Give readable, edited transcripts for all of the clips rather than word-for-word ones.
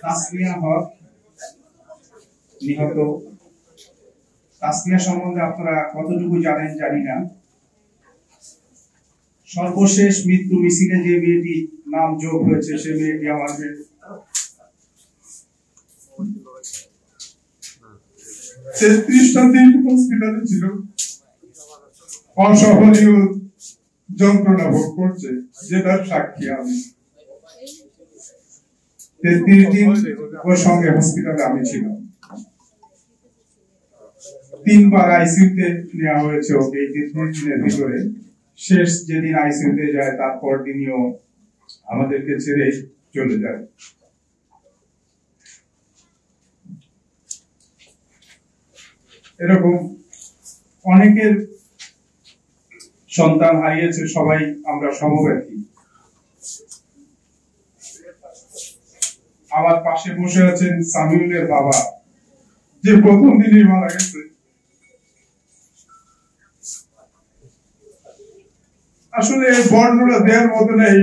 তাসমিয়া হক নিহত। তাসমিয়া সম্বন্ধে আপনারা কতটুকু জানেন জানি না। সর্বশেষ মৃত্যু মিছিলে যে মেয়েটি নাম যোগ হয়েছে সে মেয়েটি আমাদের তেত্রিশটা দিন হসপিটালে ছিল, অসহনীয় যন্ত্রণা ভোগ করছে, যেটার সাক্ষী আমি। 33 দিন ওর সঙ্গে হসপিটালে আমি ছিলাম। 3 বার আইসিইউতে নেওয়া হয়েছে ওকে এই 33 দিনের ভিতরে। শেষ যেদিন আইসিইউতে যায় তারপর দিনও আমাদেরকে ছেড়ে চলে যায়। এরকম অনেকের সন্তান হারিয়েছে, সবাই আমরা সমব্যথী। আমার পাশে বসে আছেন সামিউলের বাবা, যে প্রথম দিনই মারা গেছে। আসলে বর্ণনা দেওয়ার মতো নেই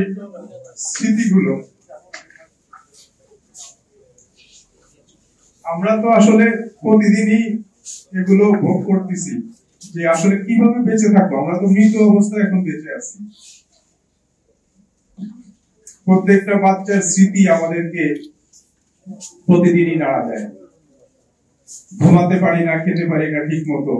স্মৃতিগুলো। আমরা তো আসলে প্রতিদিনই এগুলো ভোগ করতেছি, যে আসলে কিভাবে বেঁচে থাকবো। আমরা তো মৃত অবস্থায় এখন বেঁচে আছি। প্রত্যেকটা বাচ্চার স্মৃতি আমাদেরকে প্রতিদিনই নাড়া দেয়। ঘুমাতে পারি না, খেতে পারি না ঠিক মতো,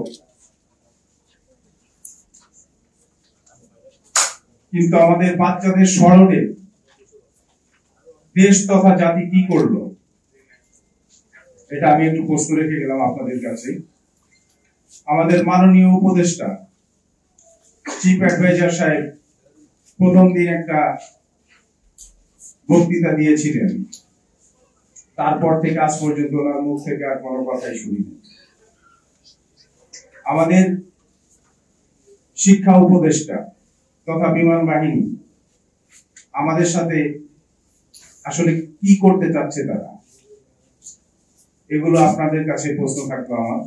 কিন্তু আমাদের বাচ্চাদের স্মরণে দেশ তথা জাতি কি করলো, এটা আমি একটু প্রশ্ন রেখে গেলাম আপনাদের কাছে। আমাদের মাননীয় উপদেষ্টা চিফ অ্যাডভাইজার সাহেব প্রথম দিন একটা বক্তৃতা দিয়েছিলেন, তারপর থেকে আজ পর্যন্ত ওনার মুখ থেকে আর কোনো কথাই শুনিনি। আমাদের শিক্ষা উপদেষ্টা তথা বিমান বাহিনী আমাদের সাথে আসলে কি করতে চাচ্ছে তারা, এগুলো আপনাদের কাছে প্রশ্ন থাকলো আমার।